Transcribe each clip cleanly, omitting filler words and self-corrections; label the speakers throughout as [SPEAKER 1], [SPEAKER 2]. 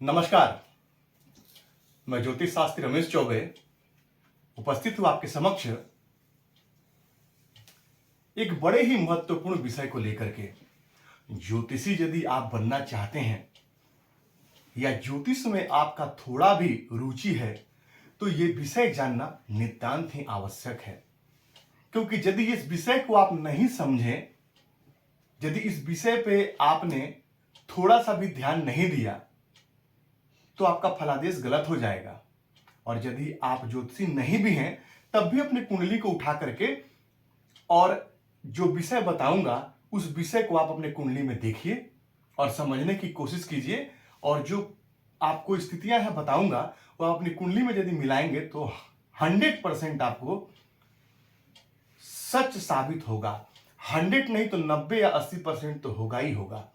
[SPEAKER 1] नमस्कार। मैं ज्योतिष शास्त्री रमेश चौबे उपस्थित हूं आपके समक्ष एक बड़े ही महत्वपूर्ण विषय को लेकर के। ज्योतिषी यदि आप बनना चाहते हैं या ज्योतिष में आपका थोड़ा भी रुचि है तो ये विषय जानना नितांत ही आवश्यक है, क्योंकि यदि इस विषय को आप नहीं समझें, यदि इस विषय पे आपने थोड़ा सा भी ध्यान नहीं दिया तो आपका फलादेश गलत हो जाएगा। और यदि आप ज्योतिषी नहीं भी हैं तब भी अपनी कुंडली को उठा करके और जो विषय बताऊंगा उस विषय को आप अपने कुंडली में देखिए और समझने की कोशिश कीजिए, और जो आपको स्थितियां हैं बताऊंगा वो आप अपनी कुंडली में यदि मिलाएंगे तो 100% आपको सच साबित होगा। 100 नहीं तो 90 या 80% तो होगा ही होगा।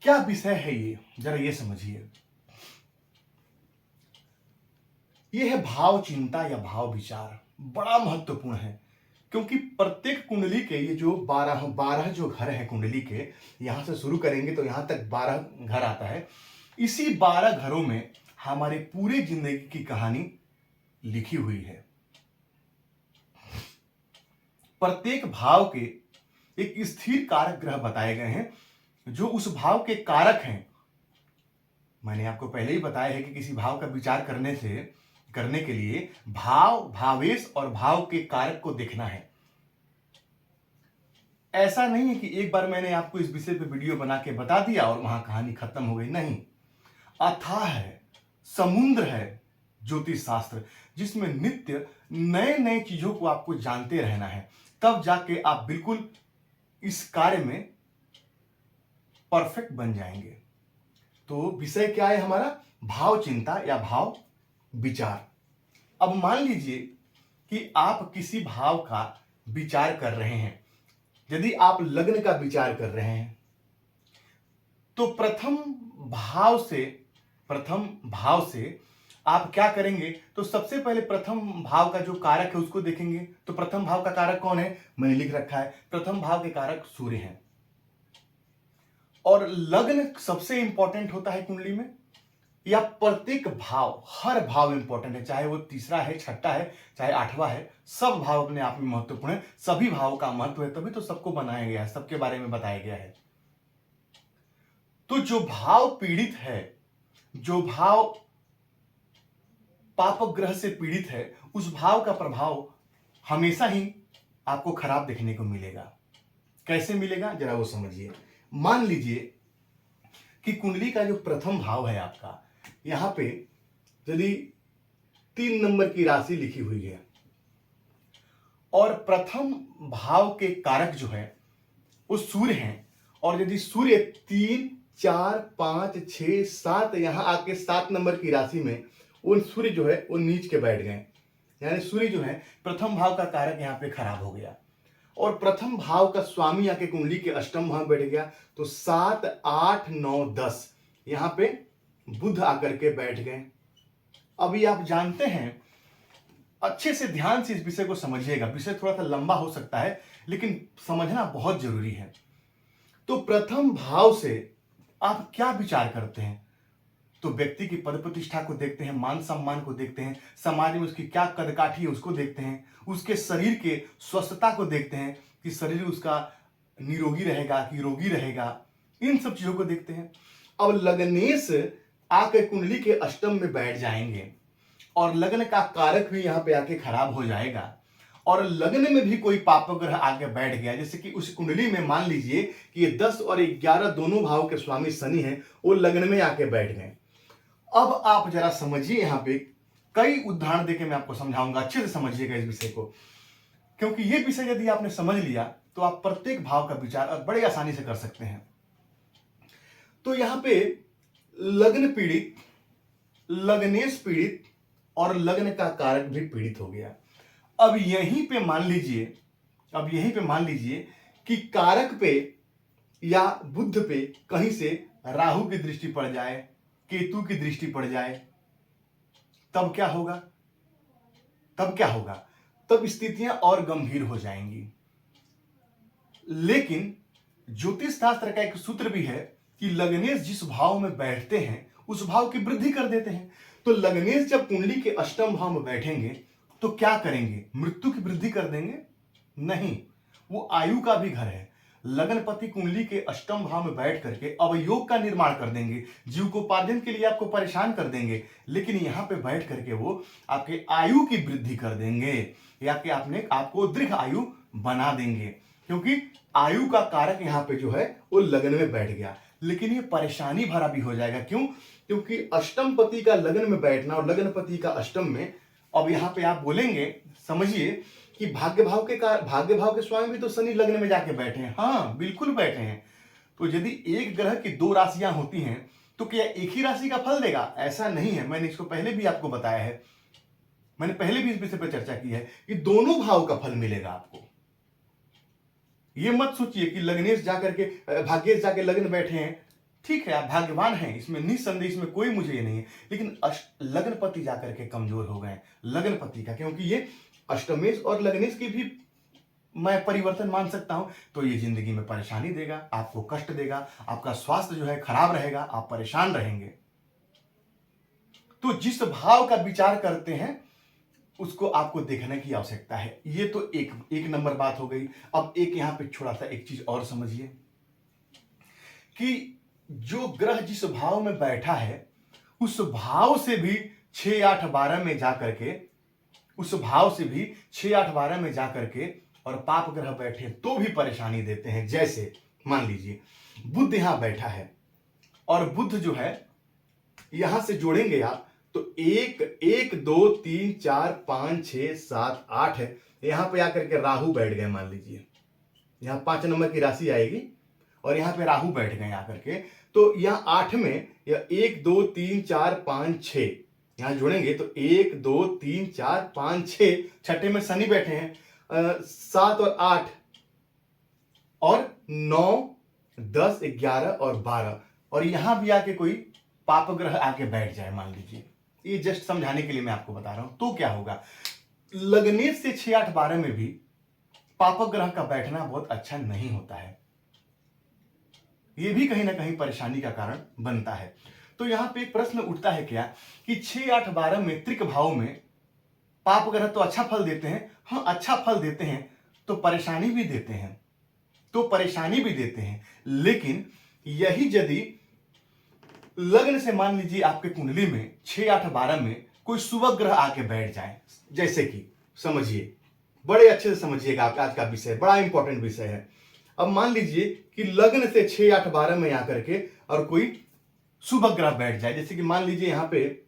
[SPEAKER 1] क्या विषय है ये, जरा ये समझिए। ये है भाव चिंता या भाव विचार। बड़ा महत्वपूर्ण है, क्योंकि प्रत्येक कुंडली के ये जो 12 जो घर है कुंडली के, यहां से शुरू करेंगे तो यहां तक 12 घर आता है। इसी 12 घरों में हमारे पूरे जिंदगी की कहानी लिखी हुई है। प्रत्येक भाव के एक स्थिर कारक ग्रह बताए गए हैं जो उस भाव के कारक हैं। मैंने आपको पहले ही बताया है कि किसी भाव का विचार करने के लिए भाव, भावेश और भाव के कारक को देखना है। ऐसा नहीं है कि एक बार मैंने आपको इस विषय पे वीडियो बना के बता दिया और वहां कहानी खत्म हो गई। नहीं, अथाह है, समुद्र है ज्योतिष शास्त्र, जिसमें नित्य नए नए चीजों को आपको जानते रहना है, तब जाके आप बिल्कुल इस कार्य में परफेक्ट बन जाएंगे। तो विषय क्या है हमारा? भाव चिंता या भाव विचार। अब मान लीजिए कि आप किसी भाव का विचार कर रहे हैं। यदि आप लग्न का विचार कर रहे हैं तो प्रथम भाव से आप क्या करेंगे? तो सबसे पहले प्रथम भाव का जो कारक है उसको देखेंगे। तो प्रथम भाव का कारक कौन है? मैंने लिख रखा है, प्रथम भाव के कारक सूर्य हैं। और लग्न सबसे इंपॉर्टेंट होता है कुंडली में, या प्रत्येक भाव, हर भाव इंपॉर्टेंट है, चाहे वो तीसरा है, छठा है, चाहे 8वां है। सब भाव अपने आप में महत्वपूर्ण है। सभी भावों का महत्व है, तभी तो सबको बनाया गया है, सबके बारे में बताया गया है। तो जो भाव पीड़ित है, जो भाव पाप ग्रह से पीड़ित है, उस भाव का प्रभाव हमेशा ही आपको खराब देखने को मिलेगा। कैसे मिलेगा जरा वो समझिए। मान लीजिए कि कुंडली का जो प्रथम भाव है आपका, यहां पे यदि 3 नंबर की राशि लिखी हुई है और प्रथम भाव के कारक जो है वो सूर्य हैं, और यदि सूर्य 3, 4, 5, 6, 7 यहां आके 7 नंबर की राशि में वो सूर्य जो है वो नीच के बैठ गए, यानी सूर्य जो है प्रथम भाव का कारक यहां पे खराब हो गया, और प्रथम भाव का स्वामी आके कुंडली के अष्टम भाव बैठ गया। तो 7, 8, 9, 10 यहां पे बुध आकर के बैठ गए। अभी आप जानते हैं, अच्छे से ध्यान से इस विषय को समझिएगा। विषय थोड़ा सा लंबा हो सकता है लेकिन समझना बहुत जरूरी है। तो प्रथम भाव से आप क्या विचार करते हैं? तो व्यक्ति की पद प्रतिष्ठा को देखते हैं, मान सम्मान को देखते हैं, समाज में उसकी क्या कदकाठी है उसको देखते हैं, उसके शरीर के स्वस्थता को देखते हैं कि शरीर उसका निरोगी रहेगा कि रोगी रहेगा, इन सब चीजों को देखते हैं। अब लग्नेश आकर कुंडली के अष्टम में बैठ जाएंगे और लग्न का कारक भी यहां पे आके खराब हो जाएगा, और लग्न में भी कोई पाप ग्रह आके बैठ गया, जैसे कि उस कुंडली में मान लीजिए कि ये 10 और 11 दोनों भाव के स्वामी शनि हैं, वो लग्न में आके बैठ गए। अब आप जरा समझिए, यहां पे कई उदाहरण देके मैं आपको समझाऊंगा। अच्छे से समझिएगा इस विषय को, क्योंकि ये विषय यदि आपने समझ लिया तो आप प्रत्येक भाव का विचार बड़े आसानी से कर सकते हैं। तो यहां पे लग्न पीड़ित, लग्नेश पीड़ित और लग्न का कारक भी पीड़ित हो गया। अब यहीं पे मान लीजिए कि कारक पे या बुध पे कहीं से राहु की दृष्टि पड़ जाए, केतु की दृष्टि पड़ जाए, तब क्या होगा? तब स्थितियां और गंभीर हो जाएंगी। लेकिन ज्योतिष शास्त्र का एक सूत्र भी है कि लग्नेश जिस भाव में बैठते हैं उस भाव की वृद्धि कर देते हैं। तो लग्नेश जब कुंडली के अष्टम भाव में बैठेंगे तो क्या करेंगे? मृत्यु की वृद्धि कर देंगे? नहीं, वो आयु का भी घर है। लग्नपति कुंडली के अष्टम भाव में बैठ करके अवयोग का निर्माण कर देंगे, जीविकोपार्जन के लिए आपको परेशान कर देंगे, लेकिन यहाँ पे बैठ करके वो आपके आयु की वृद्धि कर देंगे या कि आपको दीर्घ आयु बना देंगे, क्योंकि आयु का कारक यहाँ पे जो है वो लग्न में बैठ गया। लेकिन ये परेशानी भरा भी हो जाएगा। क्यों? क्योंकि अष्टम पति का लग्न में बैठना और लग्नपति का अष्टम में, अब यहाँ पे आप बोलेंगे, समझिए कि भाग्य भाव के स्वामी भी तो शनि लग्न में जाके बैठे हैं। हाँ, बिल्कुल बैठे हैं। तो यदि एक ग्रह की दो राशियां होती हैं तो क्या एक ही राशि का फल देगा? ऐसा नहीं है। मैंने इसको पहले भी आपको बताया है, मैंने पहले भी इस विषय पर चर्चा की है कि दोनों भाव का फल मिलेगा आपको। ये मत सोचिए कि लग्नेश जाकर के भाग्येश जाके लग्न बैठे हैं, ठीक है, आप भाग्यवान हैं, इसमें निस्संदेह, इसमें कोई मुझे ये नहीं है, लेकिन लग्नपति जाकर के कमजोर हो गए लग्नपति का, क्योंकि ये अष्टमेश और लग्नेश की भी मैं परिवर्तन मान सकता हूं। तो ये जिंदगी में परेशानी देगा, आपको कष्ट देगा, आपका स्वास्थ्य जो है खराब रहेगा, आप परेशान रहेंगे। तो जिस भाव का विचार करते हैं उसको आपको देखने की आवश्यकता है। ये तो एक नंबर बात हो गई। अब एक यहां पे छोटा सा एक चीज और समझिए कि जो ग्रह जिस भाव में बैठा है उस भाव से भी 6, 8, 12 में जाकर के, उस भाव से भी 6, 8, 12 में जाकर के और पाप ग्रह बैठे तो भी परेशानी देते हैं। जैसे मान लीजिए बुध यहां बैठा है और बुध जो है यहां से जोड़ेंगे आप तो 1, 1, 2, 3, 4, 5, 6, 7, 8 है। यहां पे आकर के राहु बैठ गए, मान लीजिए यहां 5 नंबर की राशि आएगी और यहां पे राहु बैठ गए आकर के, तो यहां 8 में या 1, 2, 3, 4, 5, 6 यहां जोड़ेंगे तो 1, 2, 3, 4, 5, 6, छठे में शनि बैठे हैं, 7 और 8 और 9, 10, 11 और 12, और यहां भी आके कोई पाप ग्रह आके बैठ जाए मान लीजिए। ये जस्ट समझाने के लिए मैं आपको बता रहा हूं। तो क्या होगा? लग्नेश से 6, 8, 12 में भी पाप ग्रह का बैठना बहुत अच्छा नहीं होता है। ये भी कहीं ना कहीं परेशानी का कारण बनता है। तो यहां पे एक प्रश्न उठता है क्या कि 6, 8, 12 में त्रिक भाव में पाप ग्रह तो अच्छा फल देते हैं। हाँ, अच्छा फल देते हैं तो परेशानी भी देते हैं, लेकिन यही यदि लग्न से मान लीजिए आपके कुंडली में 6, 8, 12 में कोई शुभ ग्रह आके बैठ जाए, जैसे कि समझिए, बड़े अच्छे से समझिएगा, आज का विषय बड़ा इंपॉर्टेंट विषय है। अब मान लीजिए कि लग्न से 6, 8, 12 में आकर के और कोई शुभ ग्रह बैठ जाए, जैसे कि मान लीजिए यहां पे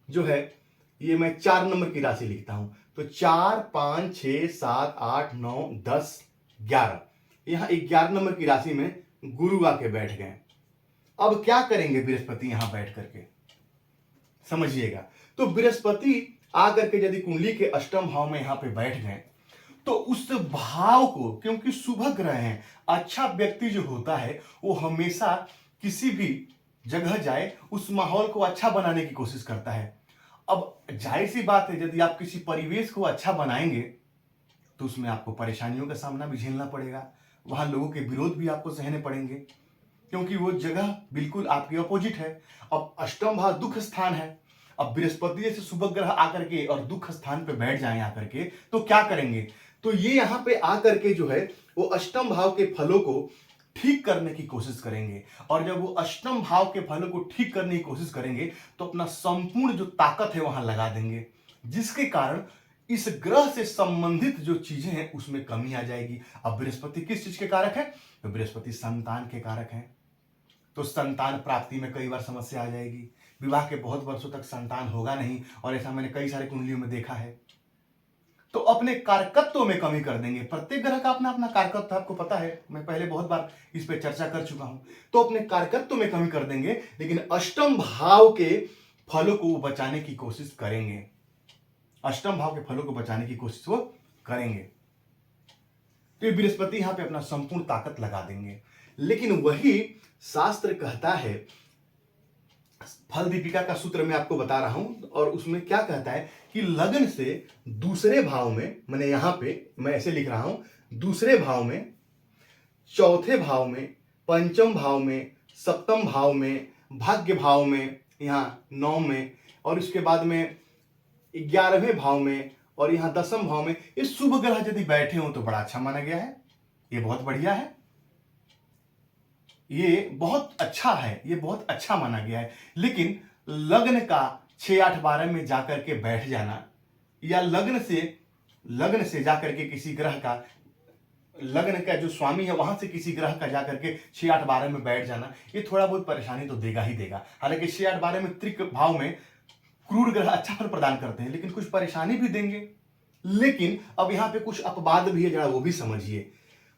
[SPEAKER 1] जो है ये मैं 4 नंबर की राशि लिखता हूं तो 4, 5, 6, 7, 8, 9, 10, 11, यहां 11 नंबर की राशि में गुरु आके बैठ गए। अब क्या करेंगे बृहस्पति यहां बैठ करके? समझिएगा, तो बृहस्पति आकर के यदि कुंडली के अष्टम भाव में यहां पे बैठ गए तो उस भाव को, क्योंकि शुभ ग्रह हैं, अच्छा व्यक्ति जो होता है वो हमेशा किसी भी जगह जाए उस माहौल को अच्छा बनाने की कोशिश करता है। अब जाहिर सी बात है, यदि आप किसी परिवेश को अच्छा बनाएंगे तो उसमें आपको परेशानियों का सामना भी झेलना पड़ेगा, वहां लोगों के विरोध भी आपको सहने पड़ेंगे, क्योंकि वो जगह बिल्कुल आपके अपोजिट है। अब अष्टम भाव दुख स्थान है। अब बृहस्पति जैसे शुभ ग्रह आकर के और दुख स्थान पे बैठ जाएं आकर के तो क्या करेंगे? तो ये यहां पे आकर के जो है वो अष्टम भाव के फलों को ठीक करने की कोशिश करेंगे, और जब वो अष्टम भाव के फलों को ठीक करने की कोशिश करेंगे तो अपना संपूर्ण जो ताकत है वहां लगा देंगे, जिसके कारण इस ग्रह से संबंधित जो चीजें हैं उसमें कमी आ जाएगी। अब बृहस्पति किस चीज के कारक है? तो बृहस्पति संतान के कारक हैं, तो संतान प्राप्ति में कई बार समस्या आ जाएगी, विवाह के बहुत वर्षों तक संतान होगा नहीं, और ऐसा मैंने कई सारे कुंडलियों में देखा है। तो अपने कारकत्व में कमी कर देंगे। प्रत्येक ग्रह का अपना अपना कारकत्व आपको पता है, मैं पहले बहुत बार इस पे चर्चा कर चुका हूं। तो अपने कारकत्व में कमी कर देंगे, लेकिन अष्टम भाव के फलों को बचाने की कोशिश करेंगे, अष्टम भाव के फलों को बचाने की कोशिश वो करेंगे। तो ये बृहस्पति यहां पे अपना संपूर्ण ताकत लगा देंगे। लेकिन वही शास्त्र कहता है, फल दीपिका का सूत्र मैं आपको बता रहा हूं, और उसमें क्या कहता है कि लग्न से दूसरे भाव में, मैंने यहां पे मैं ऐसे लिख रहा हूं, दूसरे भाव में, चौथे भाव में, पंचम भाव में, सप्तम भाव में, भाग्य भाव में, यहाँ 9 में, और उसके बाद में 11वें भाव में, और यहाँ 10वें भाव में ये शुभ ग्रह यदि बैठे हो तो बड़ा अच्छा माना गया है। ये बहुत बढ़िया है, ये बहुत अच्छा है, ये बहुत अच्छा माना गया है। लेकिन लग्न का 6, 8, 12 में जाकर के बैठ जाना, या लग्न से जाकर के किसी ग्रह का, लग्न का जो स्वामी है वहां से किसी ग्रह का जाकर के 6, 8, 12 में बैठ जाना, ये थोड़ा बहुत परेशानी तो देगा ही देगा। हालांकि 6, 8, 12 में त्रिक भाव में क्रूर ग्रह अच्छा फल प्रदान करते हैं, लेकिन कुछ परेशानी भी देंगे। लेकिन अब यहाँ पे कुछ अपवाद भी है, जरा वो भी समझिए।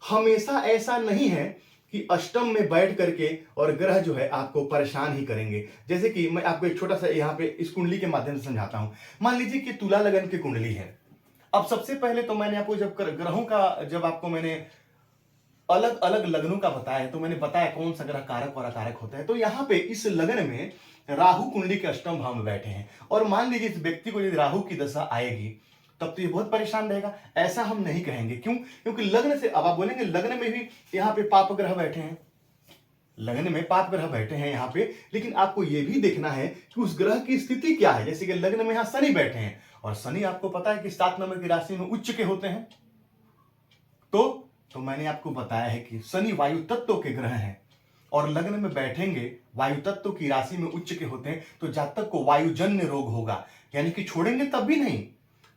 [SPEAKER 1] हमेशा ऐसा नहीं है कि अष्टम में बैठ करके और ग्रह जो है आपको परेशान ही करेंगे। जैसे कि मैं आपको एक छोटा सा यहाँ पे इस कुंडली के माध्यम से समझाता हूं। मान लीजिए कि तुला लगन की कुंडली है। अब सबसे पहले तो मैंने आपको जब ग्रहों का, जब आपको मैंने अलग अलग लग्नों का बताया है, तो मैंने बताया कौन सा ग्रह कारक और अकारक होता है। तो यहाँ पे इस लगन में राहु कुंडली के अष्टम भाव में बैठे हैं, और मान लीजिए इस व्यक्ति को यदि राहु की दशा आएगी तब तो ये बहुत परेशान रहेगा। ऐसा हम नहीं कहेंगे, क्यों? क्योंकि लग्न से, अब आप बोलेंगे लग्न में भी यहाँ पे पाप ग्रह बैठे हैं, लग्न में पाप ग्रह बैठे हैं यहाँ पे, लेकिन आपको यह भी देखना है कि उस ग्रह की स्थिति क्या है। जैसे कि लग्न में यहाँ शनि बैठे हैं, और शनि आपको पता है कि 7 नंबर की राशि में उच्च के होते हैं। तो मैंने आपको बताया है कि शनि वायु तत्व के ग्रह हैं, और लग्न में बैठेंगे, वायु तत्व की राशि में उच्च के होते हैं, तो जातक को वायुजन्य रोग होगा, यानी कि छोड़ेंगे तब भी नहीं।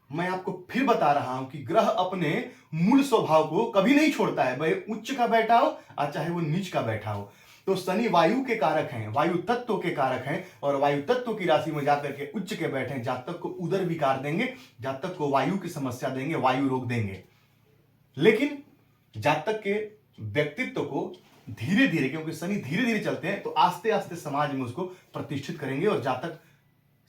[SPEAKER 1] मैं आपको फिर बता रहा हूं कि ग्रह अपने मूल स्वभाव को कभी नहीं छोड़ता है, भाई उच्च का बैठा हो और चाहे वो नीच का बैठा हो। तो शनि वायु के कारक हैं, वायु तत्व के कारक हैं, और वायु तत्व की राशि में जाकर के उच्च के बैठे हैं, जातक को उदर विकार देंगे, जातक को वायु की समस्या देंगे, वायु रोग देंगे। लेकिन जातक के व्यक्तित्व को धीरे धीरे, क्योंकि शनि धीरे धीरे चलते हैं, तो आस्ते आस्ते समाज में उसको प्रतिष्ठित करेंगे, और जातक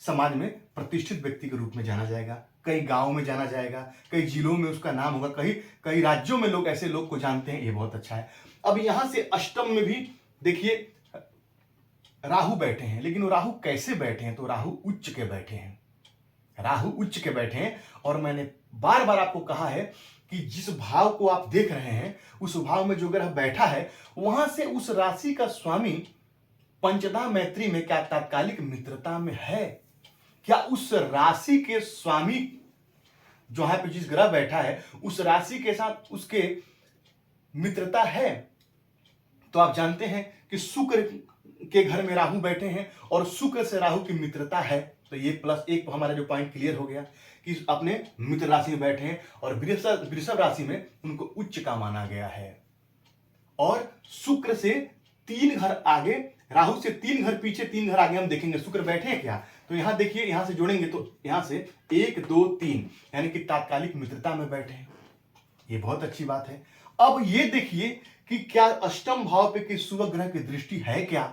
[SPEAKER 1] समाज में प्रतिष्ठित व्यक्ति के रूप में जाना जाएगा। कई गांव में जाना जाएगा, कई जिलों में उसका नाम होगा, कई राज्यों में लोग ऐसे लोग को जानते हैं। ये बहुत अच्छा है। अब यहां से अष्टम में भी देखिए राहु बैठे हैं, लेकिन वो राहु कैसे बैठे हैं? तो राहु उच्च के बैठे हैं, राहु उच्च के बैठे हैं। और मैंने बार बार आपको कहा है कि जिस भाव को आप देख रहे हैं, उस भाव में जो ग्रह बैठा है, वहां से उस राशि का स्वामी पंचदा मैत्री में क्या तात्कालिक मित्रता में है? क्या उस राशि के स्वामी जो है पे जिस ग्रह बैठा है, उस राशि के साथ उसके मित्रता है? तो आप जानते हैं कि शुक्र के घर में राहु बैठे हैं, और शुक्र से राहु की मित्रता है, तो ये +1 हमारा जो पॉइंट क्लियर हो गया कि अपने मित्र राशि में बैठे हैं, और वृषभ राशि में उनको उच्च का माना गया है। और शुक्र से 3 घर आगे, राहु से 3 घर पीछे, 3 घर आगे हम देखेंगे शुक्र बैठे हैं क्या। तो यहां देखिए, यहां से जोड़ेंगे तो यहां से 1, 2, 3, यानी कि तात्कालिक मित्रता में बैठे हैं। ये बहुत अच्छी बात है। अब ये देखिए कि क्या अष्टम भाव पे कि शुभ ग्रह की दृष्टि है क्या,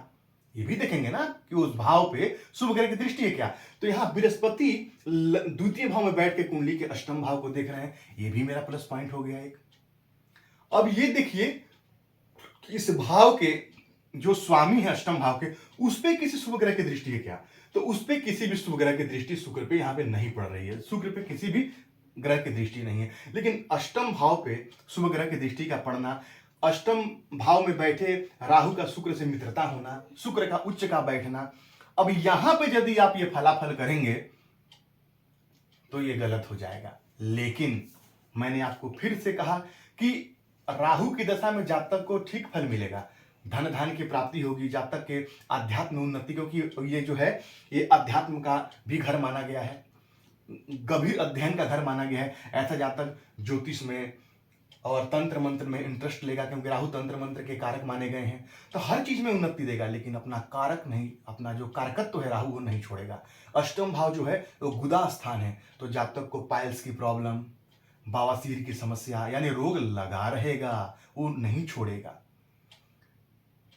[SPEAKER 1] ये भी देखेंगे ना कि उस भाव पे शुभ ग्रह की दृष्टि है क्या। तो यहां बृहस्पति द्वितीय भाव में बैठ के कुंडली के अष्टम भाव को देख रहे हैं, ये भी मेरा प्लस पॉइंट हो गया एक। अब ये देखिए इस भाव के जो स्वामी है अष्टम भाव के, उस पे किसी शुभ ग्रह की दृष्टि है क्या? तो उस पे किसी भी शुभ ग्रह की दृष्टि शुक्र पे यहां पे नहीं पड़ रही है, शुक्र पे किसी भी ग्रह की दृष्टि नहीं है। लेकिन अष्टम भाव पे शुभ ग्रह की दृष्टि का पड़ना, अष्टम भाव में बैठे राहु का शुक्र से मित्रता होना, शुक्र का उच्च का बैठना, अब यहां पे यदि आप ये फलाफल करेंगे तो ये गलत हो जाएगा। लेकिन मैंने आपको फिर से कहा कि राहु की दशा में जातक को ठीक फल मिलेगा, धन धान की प्राप्ति होगी, जातक के आध्यात्म उन्नति, क्योंकि ये जो है ये अध्यात्म का भी घर माना गया है, गंभीर अध्ययन का घर माना गया है। ऐसा जातक ज्योतिष में और तंत्र मंत्र में इंटरेस्ट लेगा, क्योंकि राहु तंत्र मंत्र के कारक माने गए हैं, तो हर चीज में उन्नति देगा, लेकिन अपना कारक नहीं, अपना जो कारकत्व है राहु वो नहीं छोड़ेगा। अष्टम भाव जो है वो गुदा स्थान है, तो जातक को पाइल्स की प्रॉब्लम, बवासीर की समस्या, यानी रोग लगा रहेगा, वो नहीं छोड़ेगा।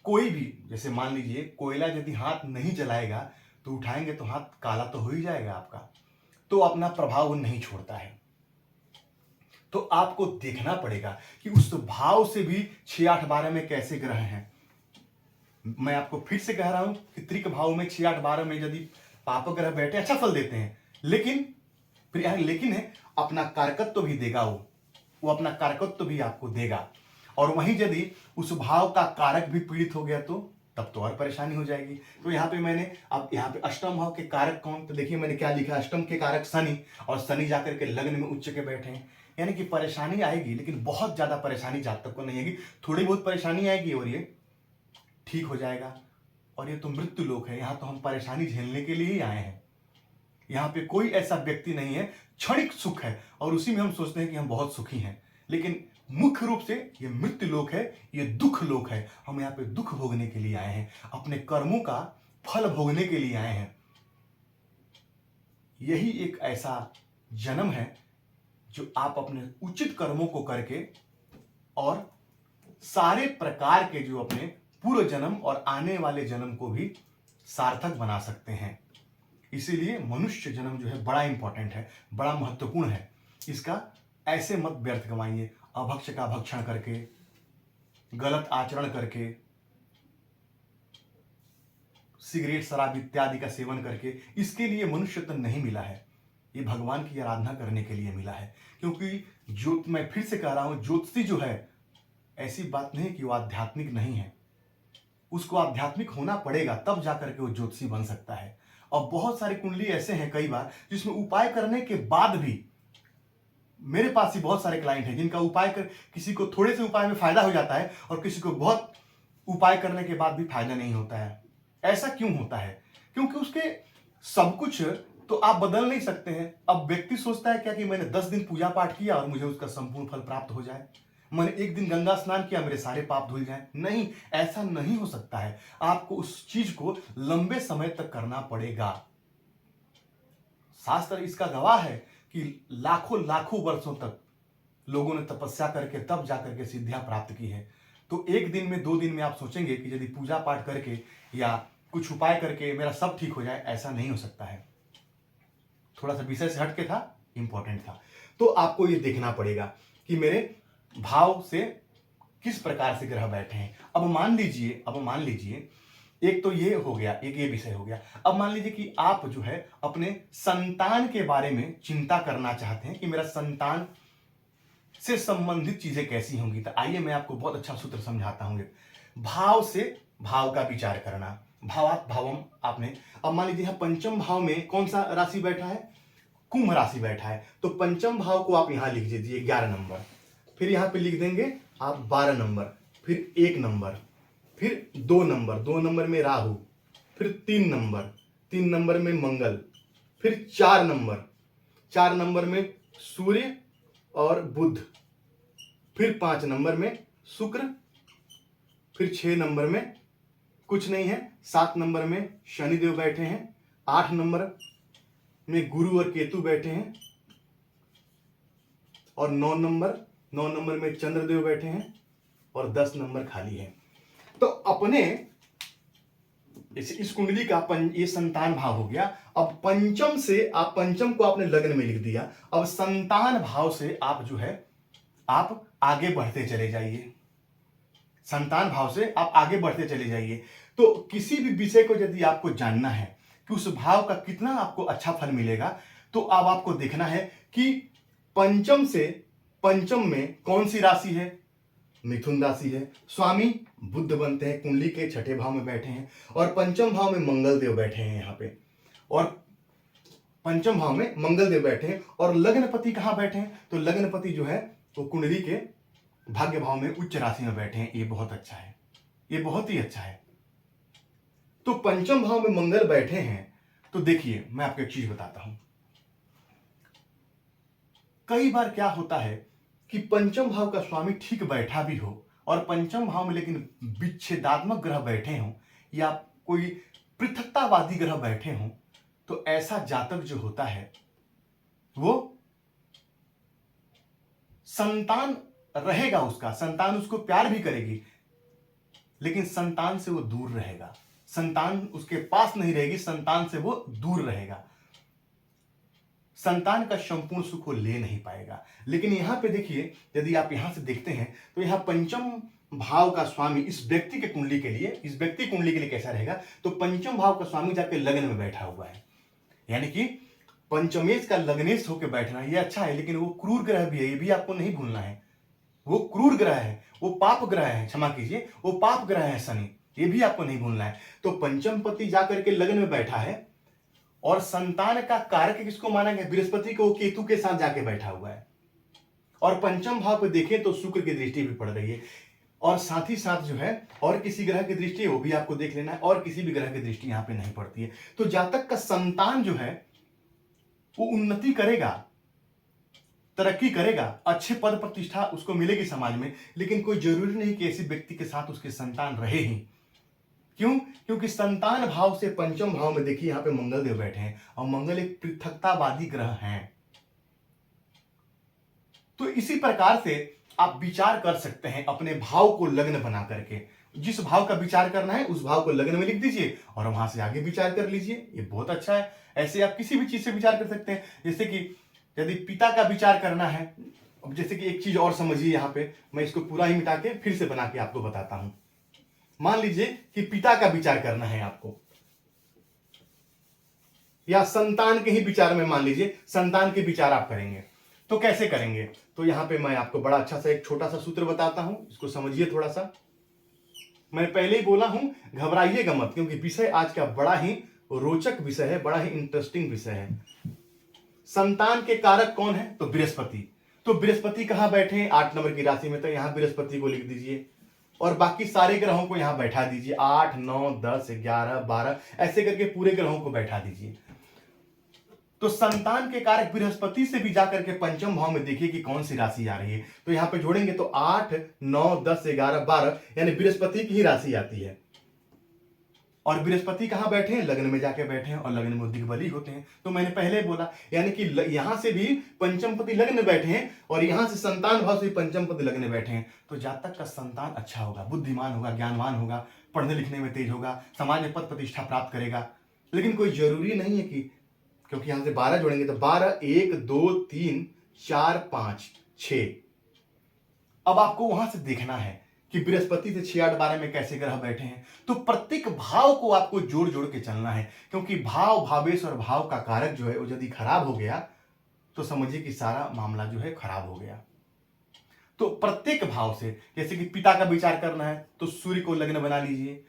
[SPEAKER 1] कोई भी, जैसे मान लीजिए कोयला यदि हाथ नहीं जलाएगा तो उठाएंगे तो हाथ काला तो हो ही जाएगा आपका, तो अपना प्रभाव वो नहीं छोड़ता है। तो आपको देखना पड़ेगा कि उस भाव से भी 6, 8, 12 में कैसे ग्रह हैं। मैं आपको फिर से कह रहा हूं कि त्रिक भाव में 6, 8, 12 में यदि पाप ग्रह बैठे अच्छा फल देते हैं, लेकिन फिर लेकिन है अपना कारकत्व भी देगा, वो अपना कारकत्व भी आपको देगा। और वहीं यदि उस भाव का कारक भी पीड़ित हो गया तब तो और परेशानी हो जाएगी। तो यहाँ पे मैंने अब यहाँ पे अष्टम भाव के कारक कौन, तो देखिए मैंने क्या लिखा, अष्टम के कारक शनि, और शनि जाकर के लग्न में उच्च के बैठे हैं। यानी कि परेशानी आएगी, लेकिन बहुत ज्यादा परेशानी जातक को नहीं आएगी, थोड़ी बहुत परेशानी आएगी और ये ठीक हो जाएगा। और ये तो मृत्यु लोक है, यहाँ तो हम परेशानी झेलने के लिए ही आए हैं। यहाँ पे कोई ऐसा व्यक्ति नहीं है, क्षणिक सुख है और उसी में हम सोचते हैं कि हम बहुत सुखी हैं, लेकिन मुख्य रूप से ये मृत्यु लोक है, ये दुख लोक है। हम यहाँ पे दुख भोगने के लिए आए हैं, अपने कर्मों का फल भोगने के लिए आए हैं। यही एक ऐसा जन्म है जो आप अपने उचित कर्मों को करके और सारे प्रकार के जो अपने पूर्व जन्म और आने वाले जन्म को भी सार्थक बना सकते हैं। इसीलिए मनुष्य जन्म जो है बड़ा इंपॉर्टेंट है, बड़ा महत्वपूर्ण है। इसका ऐसे मत व्यर्थ गवाइए, अभक्ष का भक्षण करके, गलत आचरण करके, सिगरेट शराब इत्यादि का सेवन करके। इसके लिए मनुष्य तो नहीं मिला है, ये भगवान की आराधना करने के लिए मिला है। क्योंकि जो मैं फिर से कह रहा हूं, ज्योतिषी जो है ऐसी बात नहीं कि वो आध्यात्मिक नहीं है, उसको आध्यात्मिक होना पड़ेगा तब जाकर के वो ज्योतिषी बन सकता है। और बहुत सारी कुंडली ऐसे हैं कई बार जिसमें उपाय करने के बाद भी, मेरे पास ही बहुत सारे क्लाइंट हैं जिनका उपाय कर, किसी को थोड़े से उपाय में फायदा हो जाता है और किसी को बहुत उपाय करने के बाद भी फायदा नहीं होता है। ऐसा क्यों होता है? क्योंकि उसके सब कुछ तो आप बदल नहीं सकते हैं। अब व्यक्ति सोचता है क्या कि मैंने 10 दिन पूजा पाठ किया और मुझे उसका संपूर्ण फल प्राप्त हो जाए, मैंने एक दिन गंगा स्नान किया मेरे सारे पाप धुल जाएं। नहीं, ऐसा नहीं हो सकता है। आपको उस चीज को लंबे समय तक करना पड़ेगा। शास्त्र इसका गवाह है कि लाखों लाखों वर्षों तक लोगों ने तपस्या करके तब जाकर के सिद्धियां प्राप्त की है। तो एक दिन में 2 दिन में आप सोचेंगे कि यदि पूजा पाठ करके या कुछ उपाय करके मेरा सब ठीक हो जाए, ऐसा नहीं हो सकता है। थोड़ा सा विषय से हटके था, इंपॉर्टेंट था। तो आपको ये देखना पड़ेगा कि मेरे भाव से किस प्रकार से ग्रह बैठे हैं। अब मान लीजिए एक तो ये हो गया, एक ये विषय हो गया। अब मान लीजिए कि आप जो है अपने संतान के बारे में चिंता करना चाहते हैं कि मेरा संतान से संबंधित चीजें कैसी होंगी। तो आइए मैं आपको बहुत अच्छा सूत्र समझाता हूं। भाव से भाव का विचार करना, भावात भावम। आपने अब मान लीजिए पंचम भाव में कौन सा राशि बैठा है? कुंभ राशि बैठा है। तो पंचम भाव को आप यहां लिख दीजिए 11 नंबर, फिर यहां पे लिख देंगे आप 12 नंबर, फिर 1 नंबर, फिर 2 नंबर, 2 नंबर में राहु, फिर 3 नंबर, 3 नंबर में मंगल, फिर 4 नंबर, 4 नंबर में सूर्य और बुध, फिर 5 नंबर में शुक्र, फिर 6 नंबर में कुछ नहीं है, 7 नंबर में शनिदेव बैठे हैं, 8 नंबर में गुरु और केतु बैठे हैं, और 9 नंबर में चंद्रदेव बैठे हैं, और 10 नंबर खाली है। तो अपने इस कुंडली का ये संतान भाव हो गया। अब पंचम से आप, पंचम को आपने लग्न में लिख दिया। अब संतान भाव से आप जो है आप आगे बढ़ते चले जाइए, संतान भाव से आप आगे बढ़ते चले जाइए। तो किसी भी विषय को यदि आपको जानना है कि उस भाव का कितना आपको अच्छा फल मिलेगा, तो अब आपको देखना है कि पंचम से, पंचम में कौन सी राशि है? मिथुन राशि है। स्वामी बुध बनते हैं, कुंडली के 6ठे भाव में बैठे हैं, और पंचम भाव में मंगल देव बैठे हैं यहाँ पे, और पंचम भाव में मंगल देव बैठे हैं। और लग्नपति कहाँ बैठे हैं? तो लग्नपति जो है वो कुंडली के भाग्य भाव में उच्च राशि में बैठे हैं। ये बहुत अच्छा है, ये बहुत ही अच्छा है। तो पंचम भाव में मंगल बैठे हैं। तो देखिए मैं आपको एक चीज बताता हूं, कई बार क्या होता है कि पंचम भाव का स्वामी ठीक बैठा भी हो और पंचम भाव में लेकिन विच्छेदात्मक ग्रह बैठे हों या कोई पृथकतावादी ग्रह बैठे हों, तो ऐसा जातक जो होता है वो संतान रहेगा, उसका संतान उसको प्यार भी करेगी, लेकिन संतान से वो दूर रहेगा, संतान उसके पास नहीं रहेगी, संतान से वो दूर रहेगा, संतान का संपूर्ण सुख वो ले नहीं पाएगा। लेकिन यहां पे देखिए, यदि आप यहां से देखते हैं तो यहां पंचम भाव का स्वामी इस व्यक्ति के कुंडली के लिए, इस व्यक्ति कुंडली के लिए कैसा रहेगा? तो पंचम भाव का स्वामी जाके लग्न में बैठा हुआ है, यानी कि पंचमेश का लग्नेश होकर बैठना ये अच्छा है, लेकिन वो क्रूर ग्रह भी है, ये भी आपको नहीं भूलना है। वो क्रूर ग्रह है, वो पाप ग्रह है, क्षमा कीजिए, वो पाप ग्रह है शनि, ये भी आपको नहीं भूलना है। तो पंचम पति जाकर के लग्न में बैठा है और संतान का कारक किसको माना गया, बृहस्पति को, केतु के साथ जाके बैठा हुआ है। और पंचम भाव पे देखें तो शुक्र की दृष्टि भी पड़ रही है, और साथ ही साथ जो है और किसी ग्रह की दृष्टि है वो भी आपको देख लेना है, और किसी भी ग्रह की दृष्टि यहां पे नहीं पड़ती है। तो जातक का संतान जो है वो उन्नति करेगा, तरक्की करेगा, अच्छे पद प्रतिष्ठा उसको मिलेगी समाज में, लेकिन कोई जरूरी नहीं कि ऐसे व्यक्ति के साथ उसके संतान रहे ही। क्यों? क्योंकि संतान भाव से पंचम भाव में देखिए यहां पे मंगल देव बैठे हैं, और मंगल एक पृथकतावादी ग्रह हैं। तो इसी प्रकार से आप विचार कर सकते हैं अपने भाव को लग्न बना करके, जिस भाव का विचार करना है उस भाव को लग्न में लिख दीजिए और वहां से आगे विचार कर लीजिए, ये बहुत अच्छा है। ऐसे आप किसी भी चीज से विचार कर सकते हैं, जैसे कि यदि पिता का विचार करना है, अब जैसे कि एक चीज और समझिए, यहां पे मैं इसको पूरा ही मिटा के फिर से बना के आपको बताता हूं। मान लीजिए कि पिता का विचार करना है आपको, या संतान के ही विचार में मान लीजिए संतान के विचार आप करेंगे, तो कैसे करेंगे? तो यहां पे मैं आपको बड़ा अच्छा सा एक छोटा सा सूत्र बताता हूं, इसको समझिए थोड़ा सा। मैं पहले ही बोला हूं, घबराइएगा मत, क्योंकि विषय आज का बड़ा ही रोचक विषय है, बड़ा ही इंटरेस्टिंग विषय है। संतान के कारक कौन है? तो बृहस्पति। तो बृहस्पति कहां बैठे हैं? 8 नंबर की राशि में, तो यहां बृहस्पति को लिख दीजिए और बाकी सारे ग्रहों को यहां बैठा दीजिए, 8 9 10 11 12 ऐसे करके पूरे ग्रहों को बैठा दीजिए। तो संतान के कारक बृहस्पति से भी जाकर के पंचम भाव में देखिए कि कौन सी राशि आ रही है, तो यहां पे जोड़ेंगे तो 8 9 10 11 12 यानी बृहस्पति की ही राशि आती है। और बृहस्पति कहां बैठे हैं? लग्न में जाके बैठे हैं, और लग्न में दिग्बली होते हैं। तो मैंने पहले बोला, यानी कि यहां से भी पंचमपति लग्न में बैठे हैं और यहां से संतान भाव से भी पंचमपति लग्न में बैठे हैं। तो जातक का संतान अच्छा होगा, बुद्धिमान होगा, ज्ञानवान होगा, पढ़ने लिखने में तेज होगा, समाज में पद प्रतिष्ठा प्राप्त करेगा। लेकिन कोई जरूरी नहीं है कि, क्योंकि यहां से 12 जोड़ेंगे तो 12 1 2 3 4 5 6। अब आपको वहां से देखना है कि बृहस्पति से 6 8 12 में कैसे ग्रह बैठे हैं। तो प्रत्येक भाव को आपको जोड़ जोड़ के चलना है, क्योंकि भाव, भावेश और भाव का कारक जो है वो यदि खराब हो गया तो समझिए कि सारा मामला जो है खराब हो गया। तो प्रत्येक भाव से, जैसे कि पिता का विचार करना है तो सूर्य को लग्न बना लीजिए,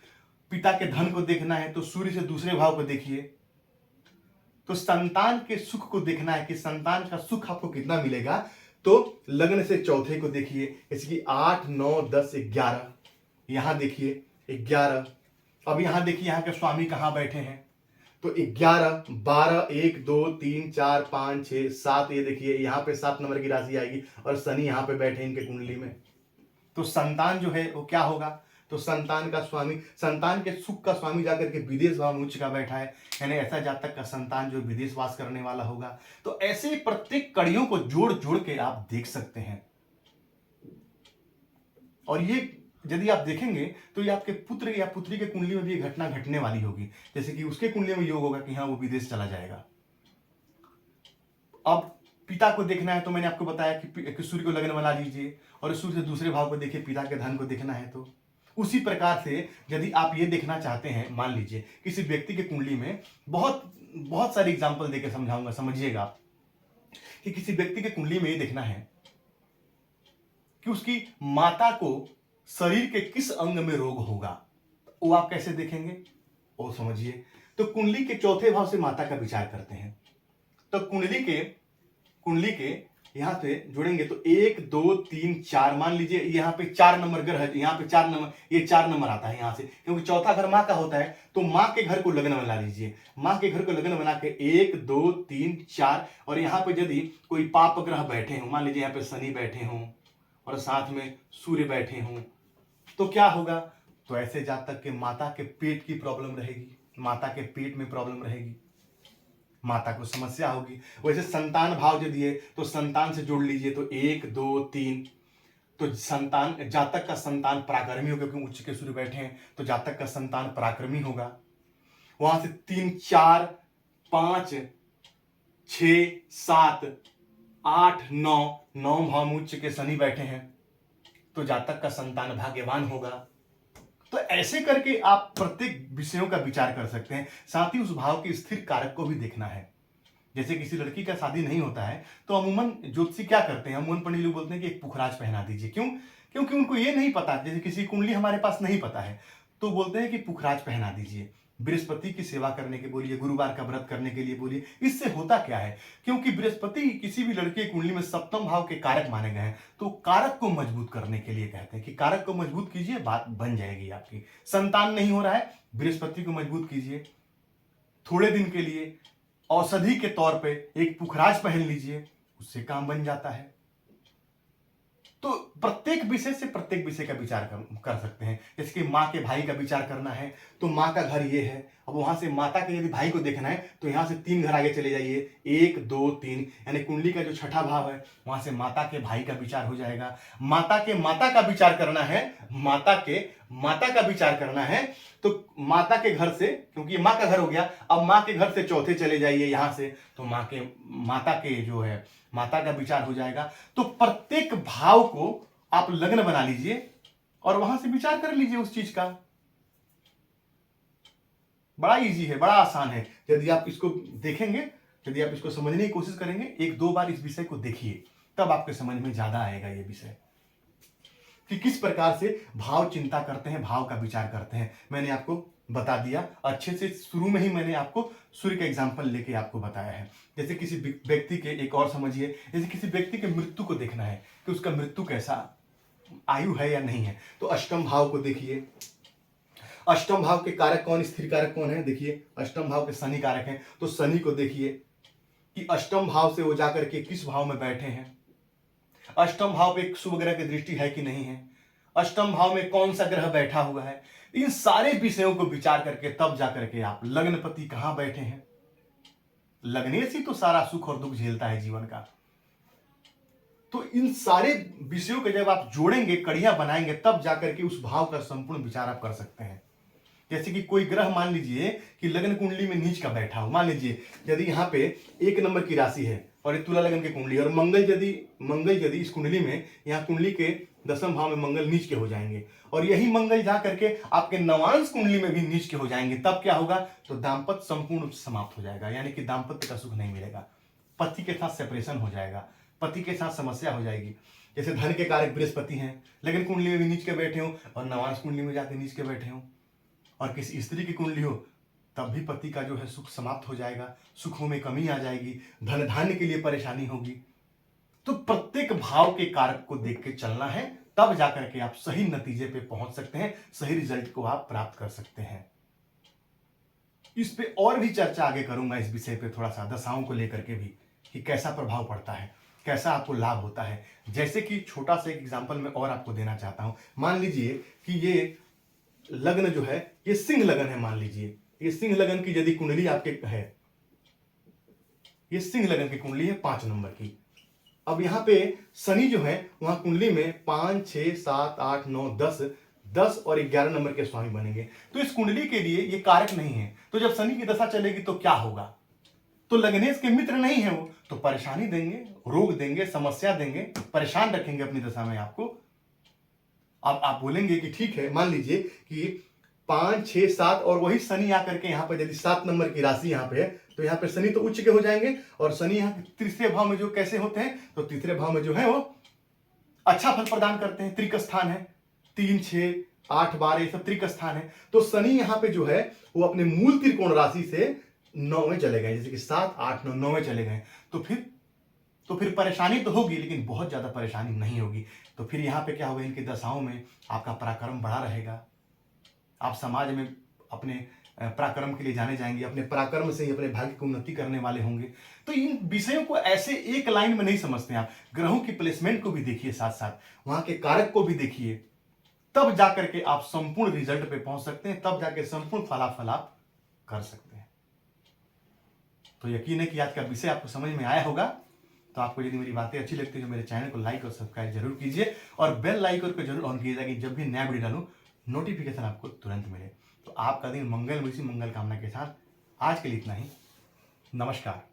[SPEAKER 1] पिता के धन को देखना है तो सूर्य से दूसरे भाव को देखिए, तो संतान के सुख को देखना है कि संतान का सुख आपको कितना मिलेगा, तो लग्न से चौथे को देखिए, जैसे कि 8 9 10 11, यहां देखिए 11। अब यहां देखिए यहां के स्वामी कहां बैठे हैं, तो 11 12 1 2 3 4 5 6 7, ये देखिए यहां पे 7 नंबर की राशि आएगी, और शनि यहां पे बैठे इनके कुंडली में। तो संतान जो है वो क्या होगा, तो संतान का स्वामी, संतान के सुख का स्वामी जाकर के विदेश भाव में उच्च का बैठा है, यानी ऐसा जातक का संतान जो विदेश वास करने वाला होगा। तो ऐसे प्रत्येक कड़ियों को जोड़ जोड़ के आप देख सकते हैं, और ये यदि आप देखेंगे तो ये आपके पुत्र या पुत्री के कुंडली में भी ये घटना घटने वाली होगी, जैसे कि उसके कुंडली में योग होगा कि हाँ वो विदेश चला जाएगा। अब पिता को देखना है तो मैंने आपको बताया कि सूर्य को लग्न बना लीजिए, और सूर्य से दूसरे भाव को देखिए, पिता के धन को देखना है। तो उसी प्रकार से यदि आप ये देखना चाहते हैं, मान लीजिए किसी व्यक्ति के कुंडली में, बहुत बहुत सारे एग्जांपल देकर समझाऊंगा, समझिएगा कि किसी व्यक्ति के कुंडली में ये देखना है कि उसकी माता को शरीर के किस अंग में रोग होगा, वो आप कैसे देखेंगे वो समझिए। तो कुंडली के चौथे भाव से माता का विचार करते हैं, तो कुंडली के यहां से जुड़ेंगे तो 1 2 3 4, मान लीजिए यहां पे 4 नंबर ग्रह है, यहां पे 4 नंबर, ये 4 नंबर आता है यहां से, क्योंकि चौथा घर मां का होता है। तो मां के घर को लग्न बना लीजिए, मां के घर को लग्न बना के 1 2 3 4, और यहां पे यदि कोई पाप ग्रह बैठे हों, मान लीजिए यहां पे शनि बैठे हों और साथ में सूर्य बैठे हों, तो क्या होगा, तो ऐसे जातक के माता के पेट की प्रॉब्लम रहेगी, माता के पेट में प्रॉब्लम रहेगी, माता को समस्या होगी। वैसे संतान भाव यदि है तो संतान से जोड़ लीजिए, तो 1 2 3, तो संतान, जातक का संतान पराक्रमी होगा, क्योंकि उच्च के सूर्य बैठे हैं तो जातक का संतान पराक्रमी होगा। वहां से 3 4 5 6 7 8 9, 9 भाव में उच्च के शनि बैठे हैं तो जातक का संतान भाग्यवान होगा। तो ऐसे करके आप प्रत्येक विषयों का विचार कर सकते हैं, साथ ही उस भाव के स्थिर कारक को भी देखना है। जैसे किसी लड़की का शादी नहीं होता है तो अमूमन ज्योतिषी क्या करते हैं, अमूमन पंडित लोग बोलते हैं कि एक पुखराज पहना दीजिए। क्यों? क्योंकि उनको ये नहीं पता, जैसे किसी कुंडली हमारे पास नहीं पता है तो बोलते हैं कि पुखराज पहना दीजिए, बृहस्पति की सेवा करने के बोलिए, गुरुवार का व्रत करने के लिए बोलिए। इससे होता क्या है, क्योंकि बृहस्पति किसी भी लड़के की कुंडली में सप्तम भाव के कारक माने गए हैं, तो कारक को मजबूत करने के लिए कहते हैं कि कारक को मजबूत कीजिए, बात बन जाएगी आपकी। संतान नहीं हो रहा है, बृहस्पति को मजबूत कीजिए, थोड़े दिन के लिए औषधि के तौर पे एक पुखराज पहन लीजिए, उससे काम बन जाता है। तो प्रत्येक विषय से प्रत्येक विषय का विचार कर सकते हैं। जैसे कि माँ के भाई का विचार करना है तो माँ का घर ये है, अब वहां से माता के यदि भाई को देखना है तो यहाँ से 3 घर आगे चले जाइए, 1 2 3, यानी कुंडली का जो छठा भाव है वहां से माता के भाई का विचार हो जाएगा। माता का विचार करना है, माता का विचार करना है तो माता के घर से, क्योंकि माँ का घर हो गया, अब माँ के घर से चौथे चले जाइए यहां से, तो माता के जो है माता का विचार हो जाएगा। तो प्रत्येक भाव को आप लग्न बना लीजिए और वहां से विचार कर लीजिए उस चीज का। बड़ा इजी है, बड़ा आसान है। यदि आप इसको देखेंगे, यदि आप इसको समझने की कोशिश करेंगे, 1-2 बार इस विषय को देखिए, तब आपके समझ में ज्यादा आएगा ये विषय कि किस प्रकार से भाव चिंता करते हैं, भाव का विचार करते हैं। मैंने आपको बता दिया अच्छे से, शुरू में ही मैंने आपको सूर्य का एग्जाम्पल लेके आपको बताया है। जैसे किसी व्यक्ति के, एक और समझिए, जैसे किसी व्यक्ति के मृत्यु को देखना है कि उसका मृत्यु कैसा, आयु है या नहीं है, तो अष्टम भाव को देखिए। अष्टम भाव के कारक कौन, स्थिर कारक कौन है, देखिए अष्टम भाव के शनि कारक हैं, तो शनि को देखिए कि अष्टम भाव से वो जाकर के किस भाव में बैठे हैं, अष्टम भाव पे शुभ ग्रह की दृष्टि है कि नहीं है, अष्टम भाव में कौन सा ग्रह बैठा हुआ है। इन सारे विषयों को विचार करके तब जाकर के आप, लग्नपति कहां बैठे हैं, लग्नेश ही तो सारा सुख और दुख झेलता है जीवन का। तो इन सारे विषयों को जब आप जोड़ेंगे, कड़ियां बनाएंगे, तब जाकर के उस भाव का संपूर्ण विचार आप कर सकते हैं। जैसे कि कोई ग्रह मान लीजिए कि लग्न कुंडली में नीच का बैठा हो, मान लीजिए यदि यहाँ पे 1 नंबर की राशि है और तुला लग्न की कुंडली, और मंगल यदि इस कुंडली में, यहाँ कुंडली के 10वें भाव में मंगल नीच के हो जाएंगे, और यही मंगल जा करके आपके नवांश कुंडली में भी नीच के हो जाएंगे, तब क्या होगा, तो दाम्पत्य संपूर्ण समाप्त हो जाएगा, यानी कि दाम्पत्य का सुख नहीं मिलेगा, पति के साथ सेपरेशन हो जाएगा, पति के साथ समस्या हो जाएगी। जैसे धन के कारक बृहस्पति हैं, लेकिन कुंडली में भी नीच के बैठे हो और नवांश कुंडली में जाकर नीच के बैठे हो, और किसी स्त्री की कुंडली हो, तब भी पति का जो है सुख समाप्त हो जाएगा, सुखों में कमी आ जाएगी, धन धान्य के लिए परेशानी होगी। तो प्रत्येक भाव के कारक को देख के चलना है, तब जाकर के आप सही नतीजे पे पहुंच सकते हैं, सही रिजल्ट को आप प्राप्त कर सकते हैं। इस पे और भी चर्चा आगे करूंगा, इस विषय पे थोड़ा सा दशाओं को लेकर के भी, कि कैसा प्रभाव पड़ता है, कैसा आपको लाभ होता है। जैसे कि छोटा सा एक एग्जाम्पल मैं और आपको देना चाहता हूं। मान लीजिए कि ये लग्न जो है ये सिंह लगन है, मान लीजिए ये सिंह लगन की यदि कुंडली आपके है, ये सिंह लगन की कुंडली है 5 नंबर की। अब यहाँ पे शनि जो है वहां कुंडली में 5 6 7 8 9 10 और 11 नंबर के स्वामी बनेंगे। तो इस कुंडली के लिए ये कारक नहीं है, तो जब शनि की दशा चलेगी तो क्या होगा, तो लग्नेश के मित्र नहीं है वो, तो परेशानी देंगे, रोग देंगे, समस्या देंगे, परेशान रखेंगे अपनी दशा में आपको। अब आप बोलेंगे कि ठीक है, मान लीजिए कि 5 6 7 और वही शनि आकर के यहाँ पर यदि 7 नंबर की राशि यहाँ पे है, तो यहाँ पे शनि तो उच्च के हो जाएंगे, और शनि यहाँ तीसरे भाव में जो कैसे होते हैं, तो तीसरे भाव में जो है वो अच्छा फल प्रदान करते हैं, त्रिक स्थान है, 3 6 8 12 ये सब त्रिक स्थान है। तो शनि यहाँ पे जो है वो अपने मूल त्रिकोण राशि से 9 में चले गए, जैसे कि 7 8 9 में चले गए, तो फिर परेशानी तो होगी, लेकिन बहुत ज्यादा परेशानी नहीं होगी। तो फिर यहाँ पे क्या होगा, इनकी दशाओं में आपका पराक्रम बढ़ा रहेगा, आप समाज में अपने पराक्रम के लिए जाने जाएंगे, अपने पराक्रम से ही अपने भाग्य की उन्नति करने वाले होंगे। तो इन विषयों को ऐसे एक लाइन में नहीं समझते आप, ग्रहों की प्लेसमेंट को भी देखिए, साथ साथ वहां के कारक को भी देखिए, तब जाकर के आप संपूर्ण रिजल्ट पे पहुंच सकते हैं, तब जाके संपूर्ण फलाफल आप कर सकते हैं। तो यकीन है कि आज का विषय आपको समझ में आया होगा। तो आपको यदि मेरी बातें अच्छी लगती है तो मेरे चैनल को लाइक और सब्सक्राइब जरूर कीजिए, और बेल आइकन को जरूर ऑन कीजिएगा कि जब भी नया वीडियो डालूं नोटिफिकेशन आपको तुरंत मिले। तो आपका दिन मंगलमय, मंगल कामना के साथ आज के लिए इतना ही। नमस्कार।